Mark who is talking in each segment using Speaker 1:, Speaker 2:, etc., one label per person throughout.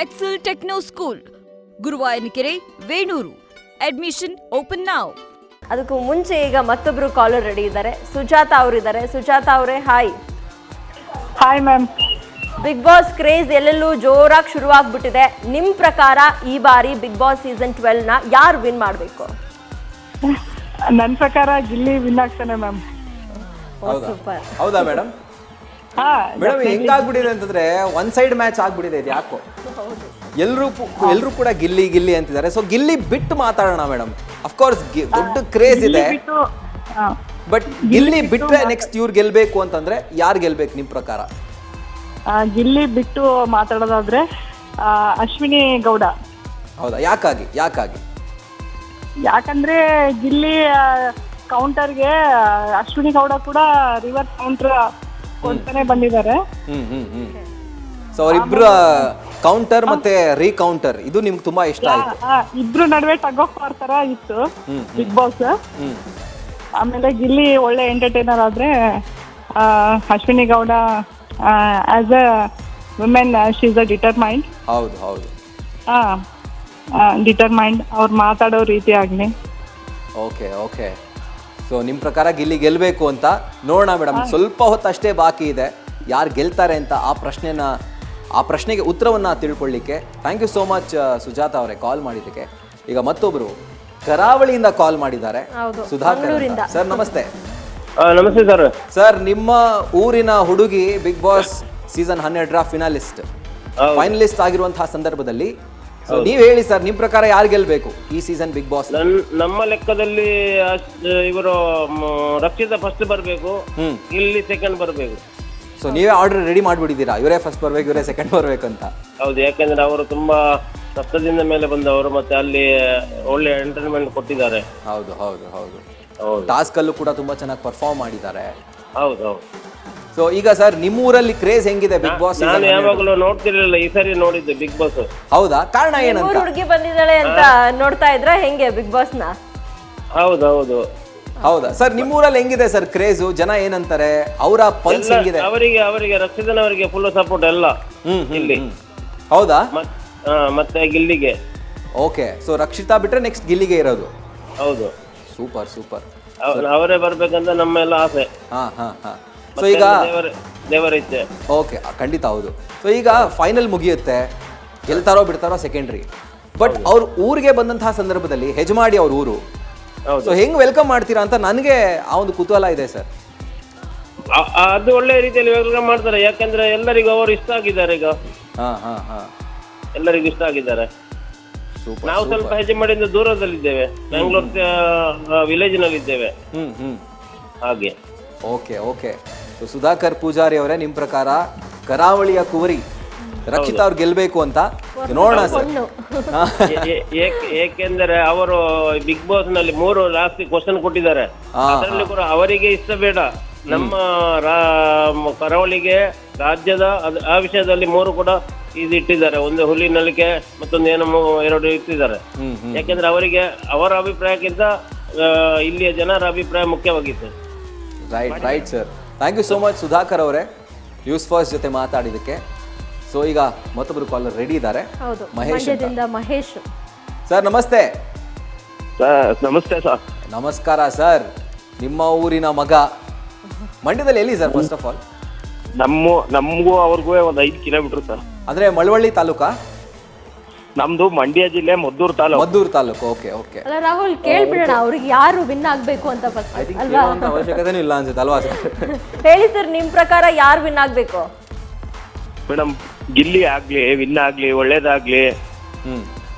Speaker 1: Excel Techno School, Guruvayanakere, Venur. Admission open ನಾವ್.
Speaker 2: ಅದಕ್ಕೂ ಮುಂಚೆ ಈಗ ಮತ್ತೊಬ್ರು ಕಾಲರ್ ರೆಡಿ ಇದ್ದಾರೆ. ಸುಜಾತ ಅವರಿದ್ದಾರೆ. ಸುಜಾತ ಅವರೇ, hi.
Speaker 3: Hi ma'am.
Speaker 2: Bigg Boss craze ಎಲ್ಲೆಲ್ಲೂ ಜೋರಾಗಿ ಶುರುವಾಗ್ಬಿಟ್ಟಿದೆ. ನಿಮ್ಮ ಪ್ರಕಾರ ಈ ಬಾರಿ ಬಿಗ್ ಬಾಸ್ ಸೀಸನ್ 12ನ ಯಾರು ವಿನ್ ಮಾಡಬೇಕು?
Speaker 3: ನನ್ನ ಪ್ರಕಾರ ಗಿಲ್ಲಿ ವಿನ್ ಆಗ್ತಾನೆ ಮ್ಯಾಮ್.
Speaker 2: ಸೂಪರ್.
Speaker 4: ಹೌದಾ ಮೇಡಮ್? ಮೇಡಮ್ ಹೆಂಗಾಗ್ಬಿಟ್ಟಿದೆ ಅಂತಂದ್ರೆ ಒನ್ ಸೈಡ್ ಮ್ಯಾಚ್ ಆಗ್ಬಿಟ್ಟಿದೆ ಇದು. ಯಾಕೋ ಎಲ್ರು ಕೂಡ ಗಿಲ್ಲಿ ಗಿಲ್ಲಿ ಅಂತಿದ್ದಾರೆ. ಸೊ ಗಿಲ್ಲಿ ಬಿಟ್ಟು ಮಾತಾಡೋಣ ಮೇಡಮ್. ಅಫ್ಕೋರ್ಸ್ ದೊಡ್ಡ ಕ್ರೇಜ್ ಇದೆ, ಬಟ್ ಗಿಲ್ಲಿ ಬಿಟ್ರೆ ನೆಕ್ಸ್ಟ್ ಇವ್ರು ಗೆಲ್ಬೇಕು ಅಂತಂದ್ರೆ ಯಾರು ಗೆಲ್ಬೇಕು ನಿಮ್ ಪ್ರಕಾರ?
Speaker 3: ಗಿಲ್ಲಿ ಬಿಟ್ಟು ಮಾತಾಡೋದಾದ್ರೆ ಅಶ್ವಿನಿ ಗೌಡ.
Speaker 4: ಹೌದಾ? ಯಾಕಾಗಿ?
Speaker 3: ಯಾಕಂದ್ರೆ ಗಿಲ್ಲಿ ಕೌಂಟರ್ಗೆ ಅಶ್ವಿನಿ ಗೌಡ ಕೂಡ ರಿವರ್ಸ್ ಕೌಂಟರ್ ಕೊಡ್ತಾನೆ ಬಂದಿದ್ದಾರೆ.
Speaker 4: ಸೊ ಅವರಿಬ್ರ ಕೌಂಟರ್ ಮತ್ತೆ ರೀಕೌಂಟರ್ ಇದು ನಿಮ್ಗೆ ತುಂಬಾ ಇಷ್ಟ ಆಯ್ತು?
Speaker 3: ಇಬ್ರು ನಡುವೆ ಟಗ್ ಆಫ್ ವಾರ್ ತರ ಇತ್ತು ಬಿಗ್ ಬಾಸ್. ಆಮೇಲೆ ಗಿಲ್ಲಿ ಒಳ್ಳೆ ಎಂಟರ್ಟೈನರ್ ಆದ್ರೆ Ashwini Gowda as a women she is a determined.
Speaker 4: ಹೌದು
Speaker 3: ಡಿಟರ್ಮೈಂಡ್ ಅವ್ರು ಮಾತಾಡೋ ರೀತಿ ಆಗಲಿ.
Speaker 4: ಓಕೆ. ಸೊ ನಿಮ್ಮ ಪ್ರಕಾರ ಗಿಲ್ಲಿ ಗೆಲ್ಲಬೇಕು ಅಂತ ನೋಡೋಣ ಮೇಡಮ್. ಸ್ವಲ್ಪ ಹೊತ್ತು ಅಷ್ಟೇ ಬಾಕಿ ಇದೆ. ಯಾರು ಗೆಲ್ತಾರೆ ಅಂತ ಆ ಪ್ರಶ್ನೆಗೆ ಉತ್ತರವನ್ನು ತಿಳ್ಕೊಳ್ಳಿಕ್ಕೆ thank you so much Sujata ಅವರೇ ಕಾಲ್ ಮಾಡಿದ್ದಕ್ಕೆ. ಈಗ ಮತ್ತೊಬ್ಬರು ಕರಾವಳಿಯಿಂದ ಕಾಲ್ ಮಾಡಿದ್ದಾರೆ, ಸುಧಾಕರ್. ಸರ್ ನಮಸ್ತೆ.
Speaker 5: ನಮಸ್ತೆ ಸರ್.
Speaker 4: ಸರ್, ನಿಮ್ಮ ಊರಿನ ಹುಡುಗಿ ಬಿಗ್ ಬಾಸ್ ಸೀಸನ್ 12ರ ಫೈನಲಿಸ್ಟ್ ಆಗಿರುವಂತಹ ಸಂದರ್ಭದಲ್ಲಿ ನೀವ್ ಹೇಳಿ ಸರ್, ನಿಮ್ ಪ್ರಕಾರ ಯಾರು ಗೆಲ್ಬೇಕು ಈ ಸೀಸನ್ ಬಿಗ್ ಬಾಸ್?
Speaker 5: ನಮ್ಮ ಲೆಕ್ಕದಲ್ಲಿ ಇವರು ರಕ್ಷಿತಾ ಫಸ್ಟ್ ಬರಬೇಕು, ಇಲ್ಲಿ ಸೆಕೆಂಡ್ ಬರಬೇಕು.
Speaker 4: ಸೊ ನೀವೇ ಆರ್ಡರ್ ರೆಡಿ ಮಾಡ್ಬಿಟ್ಟಿದ್ದೀರಾ, ಇವರೇ ಫಸ್ಟ್ ಬರ್ಬೇಕು ಇವರೇ ಸೆಕೆಂಡ್ ಬರ್ಬೇಕು ಅಂತ?
Speaker 5: ಹೌದು, ಯಾಕಂದ್ರೆ ಅವರು ತುಂಬಾ ಕಷ್ಟದಿಂದ ಮೇಲೆ ಬಂದವರು, ಮತ್ತೆ ಅಲ್ಲಿ ಒಳ್ಳೆ ಎಂಟರ್ಟೈನ್ಮೆಂಟ್ ಕೊಟ್ಟಿದ್ದಾರೆ.
Speaker 4: ಹೌದು. ಟಾಸ್ಕ್ ಅಲ್ಲೂ ಕೂಡ ತುಂಬಾ ಚೆನ್ನಾಗಿ ಪರ್ಫಾರ್ಮ್ ಮಾಡಿದ್ದಾರೆ.
Speaker 5: ಹೌದು.
Speaker 4: ಸೊ ಈಗ ಸರ್, ನಿಮ್ಮ ಊರಲ್ಲಿ ಕ್ರೇಜ್ ಹೆಂಗಿದೆ ಬಿಗ್ ಬಾಸ್?
Speaker 5: ನಾನು ಯಾವಾಗಲೂ ನೋಡ್ತಿರ್ಲಿಲ್ಲ, ಈ ಸರಿ ನೋಡಿದ್ದೆ ಬಿಗ್ ಬಾಸ್.
Speaker 4: ಹೌದಾ? ಕಾರಣ ಏನಂತ?
Speaker 2: ಹುಡುಗಿ ಬಂದಿದ್ದಾಳೆ ಅಂತ ನೋಡ್ತಾ ಇದ್ರ ಹೆಂಗೆ ಬಿಗ್ ಬಾಸ್ ನ?
Speaker 4: ಹೌದಾ ಸರ್, ನಿಮ್ಮ ಊರಲ್ಲಿ ಹೆಂಗಿದೆ ಸರ್ ಕ್ರೇಜು? ಜನ ಏನಂತಾರೆ? ಅವರ ಪಲ್ಸ್ ಹೆಂಗಿದೆ?
Speaker 5: ಅವರಿಗೆ ರಕ್ಷಿತನವರಿಗೆ ಫುಲ್ ಸಪೋರ್ಟ್ ಎಲ್ಲ ಇಲ್ಲಿ.
Speaker 4: ಹೌದಾ?
Speaker 5: ಮತ್ತೆ ಗಿಲ್ಲಿಗೆ.
Speaker 4: ಓಕೆ. ಸೊ ರಕ್ಷಿತಾ ಬಿಟ್ರೆ ನೆಕ್ಸ್ಟ್ ಗಿಲ್ಲಿಗೆ ಇರೋದು?
Speaker 5: ಹೌದು.
Speaker 4: ಸೂಪರ್.
Speaker 5: ಅವರೇ ಬರ್ಬೇಕಂತ ನಮ್ಮೆಲ್ಲ ಆಸೆ.
Speaker 4: ಸೊ ಈಗ
Speaker 5: ದೇವರ ಇಚ್ಛೆ.
Speaker 4: ಓಕೆ, ಖಂಡಿತ ಹೌದು. ಸೊ ಈಗ ಫೈನಲ್ ಮುಗಿಯುತ್ತೆ, ಗೆಲ್ತಾರೋ ಬಿಡ್ತಾರೋ ಸೆಕೆಂಡ್ರಿ. ಬಟ್ ಅವ್ರ ಊರಿಗೆ ಬಂದಂತಹ ಸಂದರ್ಭದಲ್ಲಿ ಹೆಜಮಾಡಿ ಅವ್ರ ಊರು, ಸೊ ಹೆಂಗ್ ವೆಲ್ಕಮ್ ಮಾಡ್ತೀರಾ ಅಂತ ನನಗೆ ಆ ಒಂದು ಕುತೂಹಲ ಇದೆ ಸರ್.
Speaker 5: ಅದು ಒಳ್ಳೆ ರೀತಿಯಲ್ಲಿ ವೆಲ್ಕಮ್ ಮಾಡ್ತಾರೆ, ಯಾಕಂದ್ರೆ ಎಲ್ಲರಿಗೂ ಅವರು ಇಷ್ಟ ಆಗಿದ್ದಾರೆ. ಈಗ ಎಲ್ಲರಿಗೂ ಇಷ್ಟ ಆಗಿದ್ದಾರೆ. ನಾವು ಸ್ವಲ್ಪ ಹೆಜಮಾಡಿಯಿಂದ ದೂರದಲ್ಲಿದ್ದೇವೆ, ಬೆಂಗಳೂರು ವಿಲೇಜ್ ನಲ್ಲಿ ಇದ್ದೇವೆ. ಹಾಗೆ.
Speaker 4: ಓಕೆ. ಸುಧಾಕರ್ ಪೂಜಾರಿ ಅವರೇ, ನಿಮ್ ಪ್ರಕಾರ ಕರಾವಳಿಯ ಕುವರಿ ರಕ್ಷಿತಾ ಅವ್ರು ಗೆಲ್ಬೇಕು ಅಂತ ನೋಡೋಣ ಸರ್.
Speaker 5: ಏಕೆಂದರೆ ಅವರು ಬಿಗ್ ಬಾಸ್ ನಲ್ಲಿ 3 ಲಾಸ್ಟ್ ಕ್ವಶನ್ ಕೊಟ್ಟಿದ್ದಾರೆ. ಅದರಲ್ಲಿ ಕೂಡ ಅವರಿಗೆ ಇಷ್ಟ ಬೇಡ, ನಮ್ಮ ಕರಾವಳಿಗೆ ರಾಜ್ಯದ ಆ ವಿಷಯದಲ್ಲಿ 3 ಕೂಡ ಇದು ಇಟ್ಟಿದ್ದಾರೆ. ಒಂದು ಹುಲಿ ನಲಿಕೆ, ಮತ್ತೊಂದು ಏನೋ 2 ಇಟ್ಟಿದ್ದಾರೆ. ಯಾಕೆಂದ್ರೆ ಅವರಿಗೆ ಅವರ ಅಭಿಪ್ರಾಯಕ್ಕಿಂತ ಇಲ್ಲಿಯ ಜನರ ಅಭಿಪ್ರಾಯ ಮುಖ್ಯವಾಗಿತ್ತು.
Speaker 4: Right sir. Thank you so much Sudhakar ಅವರೇ, ನ್ಯೂಸ್ ಫಸ್ಟ್ ಜೊತೆ ಮಾತಾಡಿದಕ್ಕೆ. ಸೊ ಈಗ ಮತ್ತೊಬ್ಬರು ಕಾಲರ್ ರೆಡಿ ಇದ್ದಾರೆ,
Speaker 2: ಮಹೇಶ್
Speaker 4: ಸರ್. ನಮಸ್ತೆ.
Speaker 5: ನಮಸ್ತೆ ಸರ್.
Speaker 4: ನಮಸ್ಕಾರ ಸರ್. ನಿಮ್ಮ ಊರಿನ ಮಗ, ಮಂಡ್ಯದಲ್ಲಿ ಎಲ್ಲಿ ಸರ್? ಫಸ್ಟ್ ಆಫ್ ಆಲ್
Speaker 5: ನಮಗೂ ಅವ್ರಿಗೂ ಒಂದು 5 ಕಿಲೋಮೀಟರ್ ಸರ್.
Speaker 4: ಅಂದ್ರೆ ಮಳವಳ್ಳಿ ತಾಲೂಕಾ?
Speaker 5: ನಮ್ದು ಮಂಡ್ಯ ಜಿಲ್ಲೆ ಮದ್ದೂರು ತಾಲೂಕು. ಓಕೆ.
Speaker 2: ಅಲ್ಲ ರಾಹುಲ್, ಕೇಳ್ಬಿಡೋಣ ಅವ್ರಿಗೆ ಯಾರು ವಿನ್ ಆಗ್ಬೇಕು ಅಂತ
Speaker 4: ಅವಶ್ಯಕತೆನೂ ಇಲ್ಲ ಅನ್ಸುತ್ತೆ ಅಲ್ವಾ ಸರ್?
Speaker 2: ಹೇಳಿ ಸರ್, ನಿಮ್ ಪ್ರಕಾರ ಯಾರು ವಿನ್ ಆಗ್ಬೇಕು?
Speaker 5: ಮೇಡಮ್, ಗಿಲ್ಲಿ ಆಗ್ಲಿ, ವಿನ್ ಆಗ್ಲಿ, ಒಳ್ಳೇದಾಗ್ಲಿ.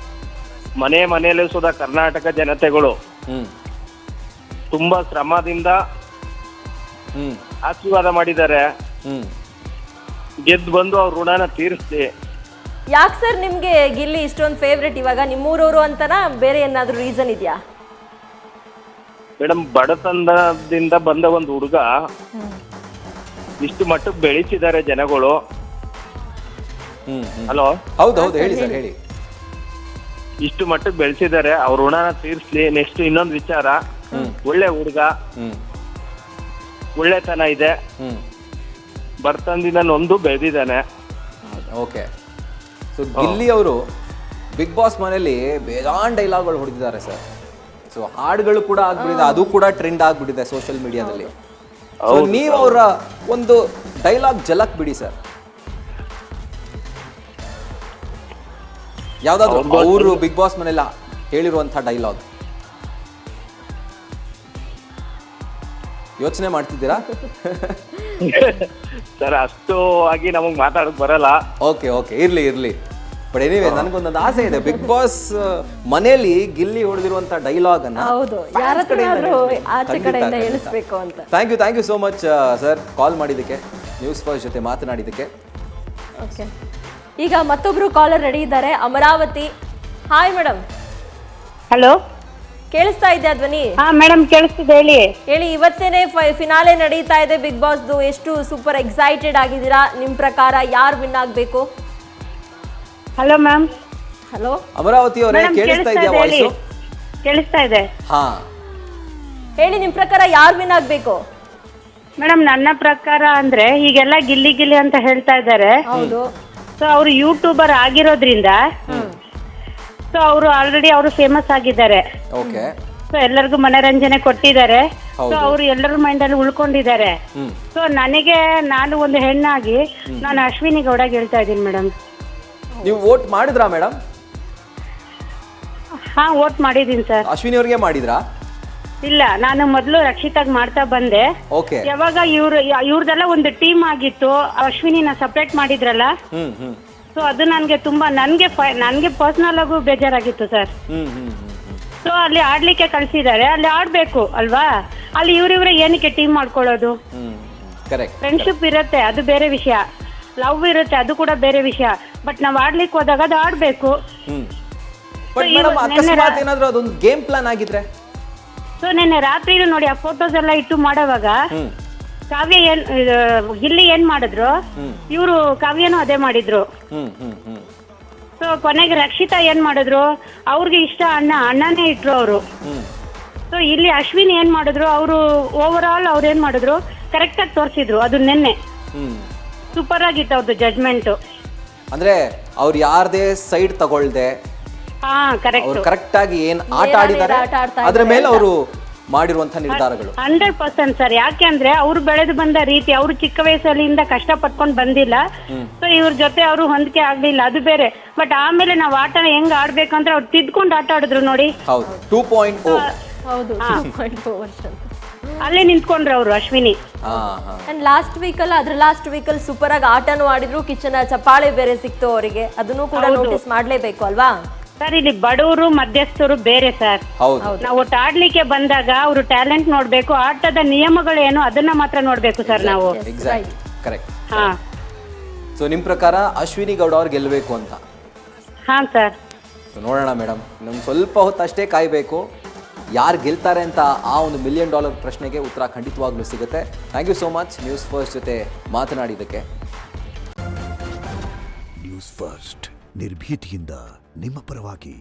Speaker 5: ಮನೆಯಲ್ಲೂ ಸುಧಾ ಕರ್ನಾಟಕ ಜನತೆಗಳು ತುಂಬಾ ಶ್ರಮದಿಂದ ಆಶೀರ್ವಾದ ಮಾಡಿದ್ದಾರೆ. ಗೆದ್ದು ಬಂದು ಅವ್ರ ಋಣನ ತೀರಿಸ್ಲಿ.
Speaker 2: ಯಾಕೆ ಸರ್ ನಿಮ್ಗೆ ಗಿಲ್ಲಿ ಇಷ್ಟೊಂದು ಫೇವ್ರೆಟ್? ಇವಾಗ ನಿಮ್ಮೂರವರು ಅಂತನಾ, ಬೇರೆ ಏನಾದ್ರು ರೀಸನ್ ಇದೆಯಾ?
Speaker 5: ಮೇಡಮ್, ಬಡತನದಿಂದ ಬಂದ ಒಂದು ಹುಡುಗ ಇಷ್ಟು ಮಟ್ಟಕ್ಕೆ ಬೆಳೆಸಿದ್ದಾರೆ ಜನಗಳು. ಹಲೋ.
Speaker 4: ಹೌದು ಹೇಳಿ ಸರ್, ಹೇಳಿ.
Speaker 5: ಇಷ್ಟು ಮಟ್ಟಕ್ಕೆ ಬೆಳೆಸಿದ್ದಾರೆ, ಅವ್ರ ಋಣನ ತೀರಿಸ್ಲಿ. ನೆಕ್ಸ್ಟ್ ಇನ್ನೊಂದು ವಿಚಾರ, ಒಳ್ಳೆ ಹುಡುಗ, ಒಳ್ಳೆತನ ಇದೆ, ಬಡತನದಿಂದ ನೊಂದು ಬೆಳೆದಿದ್ದಾನೆ.
Speaker 4: ಓಕೆ. ಸೊ ಗಿಲ್ಲಿ ಅವರು ಬಿಗ್ ಬಾಸ್ ಮನೆಯಲ್ಲಿ ಬೇಜಾನ್ ಡೈಲಾಗ್ಗಳು ಹೊಡೆದಿದ್ದಾರೆ ಸರ್. ಸೊ ಹಾಡುಗಳು ಕೂಡ ಆಗ್ಬಿಟ್ಟಿದೆ, ಅದು ಕೂಡ ಟ್ರೆಂಡ್ ಆಗ್ಬಿಟ್ಟಿದೆ ಸೋಷಿಯಲ್ ಮೀಡಿಯಾದಲ್ಲಿ. ಸೊ ನೀವು ಅವರ ಒಂದು ಡೈಲಾಗ್ ಜಲಕ್ ಬಿಡಿ ಸರ್, ಯಾವ್ದಾದ್ರು ಅವರು ಬಿಗ್ ಬಾಸ್ ಮನೆಲ್ಲ ಹೇಳಿರುವಂಥ ಡೈಲಾಗ್ ಯೋಚನೆ ಮಾಡ್ತಿದ್ದೀರಾ?
Speaker 6: ಸರ್ ಅಷ್ಟು ಆಗಿ ನಮಗ್ ಮಾತಾಡಕ್ ಬರಲ್ಲ.
Speaker 4: ಓಕೆ ಇರ್ಲಿ ಬಟ್ ಎನಿವೇ ನನಗೊಂದೊಂದು ಆಸೆ ಇದೆ, ಬಿಗ್ ಬಾಸ್ ಮನೆಯಲ್ಲಿ ಗಿಲ್ಲಿ ಹೊಡೆದಿರುವಂತ ಡೈಲಾಗ್ ಅನ್ನ
Speaker 2: ಹೌದು, ಯಾರ ಹತ್ರನಾದ್ರೂ ಆಚೆ ಕಡೆಯಿಂದ ಹೇಳಿಸ್ಬೇಕು ಅಂತ.
Speaker 4: Thank you so much sir, call ಮಾಡಿದ್ದಕ್ಕೆ, ನ್ಯೂಸ್ ಫಸ್ಟ್ ಜೊತೆ ಮಾತನಾಡಿದ್ದಕ್ಕೆ.
Speaker 2: ಓಕೆ, ಈಗ ಮತ್ತೊಬ್ರು ಕಾಲರ್ ರೆಡಿ ಇದ್ದಾರೆ, ಅಮರಾವತಿ. Hi madam.
Speaker 7: ಹಲೋ,
Speaker 2: ಕೇಳಿಸ್ತಾ ಇದೆಯಾ ಧ್ವನಿ?
Speaker 7: ಹಾ ಮೇಡಮ್ ಕೇಳಿಸ್ತಿದೆ,
Speaker 2: ಹೇಳಿ. ಇವತ್ತೇನೆ ಫಿನಾಲೆ ನಡೀತಾ ಇದೆ ಬಿಗ್ ಬಾಸ್ದು, ಎಷ್ಟು ಸೂಪರ್ ಎಕ್ಸೈಟೆಡ್ ಆಗಿದ್ದೀರಾ? ನಿಮ್ ಪ್ರಕಾರ ಯಾರು ವಿನ್ ಆಗ್ಬೇಕು?
Speaker 7: Hello ma'am.
Speaker 2: ಹಲೋ
Speaker 4: ಅಮರಾವತಿ ಅವರೇ, ಕೇಳಿಸ್ತಾ ಇದೆಯಾ ವಾಯ್ಸ್?
Speaker 7: ಕೇಳಿಸ್ತಾ ಇದೆ.
Speaker 4: ಹಾ
Speaker 2: ಹೇಳಿ, ನಿಮ್ ಪ್ರಕಾರ ಯಾರು ವಿನ್ ಆಗ್ಬೇಕು?
Speaker 7: ಮೇಡಮ್ ನನ್ನ ಪ್ರಕಾರ ಅಂದ್ರೆ ಈಗೆಲ್ಲ ಗಿಲ್ಲಿ ಗಿಲ್ಲಿ ಅಂತ ಹೇಳ್ತಾ ಇದ್ದಾರೆ.
Speaker 2: ಹೌದು.
Speaker 7: ಸೊ ಅವರು ಯೂಟ್ಯೂಬರ್ ಆಗಿರೋದ್ರಿಂದ ಸೊ ಅವರು ಆಲ್ರೆಡಿ ಅವರು ಫೇಮಸ್ ಆಗಿದ್ದಾರೆ.
Speaker 4: ಓಕೆ.
Speaker 7: ಸೊ ಎಲ್ಲರಿಗೂ ಮನರಂಜನೆ ಕೊಟ್ಟಿದ್ದಾರೆ. ಸೊ ಅವರು ಎಲ್ಲರ ಮೈಂಡ್ ಅಲ್ಲಿ ಉಳ್ಕೊಂಡಿದ್ದಾರೆ. ಸೊ ನಾನು ಒಂದು ಹೆಣ್ಣಾಗಿ ನಾನು ಅಶ್ವಿನಿ ಗೌಡ ಹೇಳ್ತಾ ಇದ್ದೀನಿ ಮೇಡಮ್.
Speaker 4: ನೀವು ವೋಟ್ ಮಾಡಿದ್ರಾ ಮೇಡಮ್?
Speaker 7: ಹಾ, ವೋಟ್ ಮಾಡಿದೀನಿ ಸರ್.
Speaker 4: ಅಶ್ವಿನಿ ಅವ್ರಿಗೆ ಮಾಡಿದ್ರಾ?
Speaker 7: ಇಲ್ಲ, ನಾನು ಮೊದಲು ರಕ್ಷಿತಾಗ್ ಮಾಡ್ತಾ ಬಂದೆ.
Speaker 4: ಓಕೆ.
Speaker 7: ಯಾವಾಗ ಇವ್ರದೆಲ್ಲ ಒಂದು ಟೀಮ್ ಆಗಿತ್ತು, ಅಶ್ವಿನಿನ ಸಪ್ರೇಟ್ ಮಾಡಿದ್ರಲ್ಲ, ಸೊ ಅದು ನನ್ಗೆ ಪರ್ಸನಲ್ ಆಗು ಬೇಜಾರಾಗಿತ್ತು ಸರ್. ಸೊ ಅಲ್ಲಿ ಆಡ್ಲಿಕ್ಕೆ ಕಳ್ಸಿದ್ದಾರೆ, ಅಲ್ಲಿ ಆಡ್ಬೇಕು ಅಲ್ವಾ? ಅಲ್ಲಿ ಇವ್ರಿವ್ರೆ ಏನಕ್ಕೆ ಟೀಮ್ ಮಾಡ್ಕೊಳ್ಳೋದು? ಫ್ರೆಂಡ್ಶಿಪ್ ಇರುತ್ತೆ, ಅದು ಬೇರೆ ವಿಷಯ. ಲವ್ ಇರುತ್ತೆ, ಅದು ಕೂಡ ಬೇರೆ ವಿಷಯ. ಬಟ್ ನಾವ್ ಆಡ್ಲಿಕ್ಕೆ ಹೋದಾಗ ಅದು ಆಡ್ಬೇಕು.
Speaker 4: ಏನಾದ್ರೂ ಅದೊಂದು ಗೇಮ್ ಪ್ಲಾನ್ ಆಗಿದ್ರೆ?
Speaker 7: ಸೊ ನಿನ್ನೆ ರಾತ್ರಿ ನೋಡಿ ಆ ಫೋಟೋಸ್ ಎಲ್ಲ ಇಟ್ಟು ಮಾಡೋವಾಗ ಕಾವ್ಯ ಗಿಲ್ಲಿ ಏನ್ ಮಾಡಿದ್ರು, ಇವರು ಕಾವ್ಯನೂ ಅದೇ ಮಾಡಿದ್ರು. ಸೊ ಕೊನೆಗೆ ರಕ್ಷಿತಾ ಏನ್ ಮಾಡಿದ್ರು, ಅವ್ರಿಗೆ ಇಷ್ಟ ಅಣ್ಣನೇ ಇಟ್ರು ಅವರು. ಸೊ ಇಲ್ಲಿ ಅಶ್ವಿನಿ ಏನ್ ಮಾಡಿದ್ರು, ಅವರು ಓವರ್ ಆಲ್ ಅವ್ರು ಏನ್ ಮಾಡಿದ್ರು, ಕರೆಕ್ಟ್ ಆಗಿ ತೋರಿಸಿದ್ರು. ಅದು ನಿನ್ನೆ ಸೂಪರ್ ಆಗಿತ್ತು ಅವ್ರದ್ದು ಜಡ್ಜ್ಮೆಂಟ್.
Speaker 4: ಅಂದ್ರೆ ಅವ್ರು ಯಾರದೇ ಸೈಡ್ ತಗೊಳ್ದೆ,
Speaker 7: ಹಾ ಕರೆಕ್ಟ್,
Speaker 4: ಕರೆಕ್ಟ್ ಆಗಿ ಏನ್ ಆಟ ಆಡಿದ್ದಾರೆ ಅದ್ರ ಮೇಲೆ ಅವರು ಮಾಡಿರುವಂತ ನಿರ್ಧಾರಗಳು
Speaker 7: 100% ಸರ್. ಯಾಕೆಂದ್ರೆ ಅವ್ರು ಬೆಳೆದು ಬಂದ ರೀತಿ, ಅವ್ರು ಚಿಕ್ಕ ವಯಸ್ಸಲ್ಲಿಂದ ಕಷ್ಟ ಪಟ್ಕೊಂಡ್ ಬಂದಿಲ್ಲ. ಸೊ ಇವ್ರ ಜೊತೆ ಅವರು ಹೊಂದಿಕೆ ಆಗ್ಲಿಲ್ಲ, ಅದು ಬೇರೆ. ಬಟ್ ಆಮೇಲೆ ನಾವ್ ಆಟನ ಹೆಂಗ್ ಆಡ್ಬೇಕಂದ್ರೆ ಅವ್ರು ತಿದ್ಕೊಂಡು ಆಟ ಆಡಿದ್ರು ನೋಡಿ.
Speaker 4: ಹೌದು, 2.0.
Speaker 2: ಹೌದು, 2.4 ವರ್ಷ
Speaker 7: ಅಲ್ಲೇ ನಿಂತ್ಕೊಂಡ್ರು ಅವರು ಅಶ್ವಿನಿ.
Speaker 2: ಅಂಡ್ ಲಾಸ್ಟ್ ವೀಕಲ್ಲಿ ಸೂಪರ್ ಆಗಿ ಆಟನೂ ಆಡಿದ್ರು, ಕಿಚನ್ ಚಪ್ಪಾಳೆ ಬೇರೆ ಸಿಕ್ತು ಅವರಿಗೆ, ಅದನ್ನು ಕೂಡ ನೋಟಿಸ್ ಮಾಡ್ಲೇಬೇಕು ಅಲ್ವಾ
Speaker 7: ಸರ್? ಇಲ್ಲಿ ಬಡವರು ಮಧ್ಯಸ್ಥರು ಬೇರೆ ಸರ್. ನಾವು ಒಟ್ಟು ಆಡ್ಲಿಕ್ಕೆ ಬಂದಾಗ ಅವರು ಟ್ಯಾಲೆಂಟ್ ನೋಡ್ಬೇಕು, ಆಟದ ನಿಯಮಗಳೇನು ಅದನ್ನ ಮಾತ್ರ ನೋಡ್ಬೇಕು ಸರ್ ನಾವು.
Speaker 4: ಕರೆಕ್ಟ್.
Speaker 7: ಹಾ.
Speaker 4: ಸೊ ನಿಮ್ ಪ್ರಕಾರ ಅಶ್ವಿನಿ ಗೌಡ ಅವ್ರು ಗೆಲ್ಲಬೇಕು ಅಂತ?
Speaker 7: ಹಾ ಸರ್.
Speaker 4: ನೋಡೋಣ ಮೇಡಮ್, ಇನ್ನೊಂದು ಸ್ವಲ್ಪ ಹೊತ್ತು ಅಷ್ಟೇ ಕಾಯಬೇಕು. ಯಾರು ಗೆಲ್ತಾರೆ ಅಂತ ಆ ಒಂದು $1 ಮಿಲಿಯನ್ ಪ್ರಶ್ನೆಗೆ ಉತ್ತರ ಖಂಡಿತವಾಗ್ಲೂ ಸಿಗುತ್ತೆ. Thank you so much News First ಜೊತೆ ಮಾತನಾಡಿದ್ದಕ್ಕೆ.
Speaker 8: ನ್ಯೂಸ್ ಫಸ್ಟ್ ನಿರ್ಭೀತಿಯಿಂದ ನಿಮ್ಮ ಪರವಾಗಿ.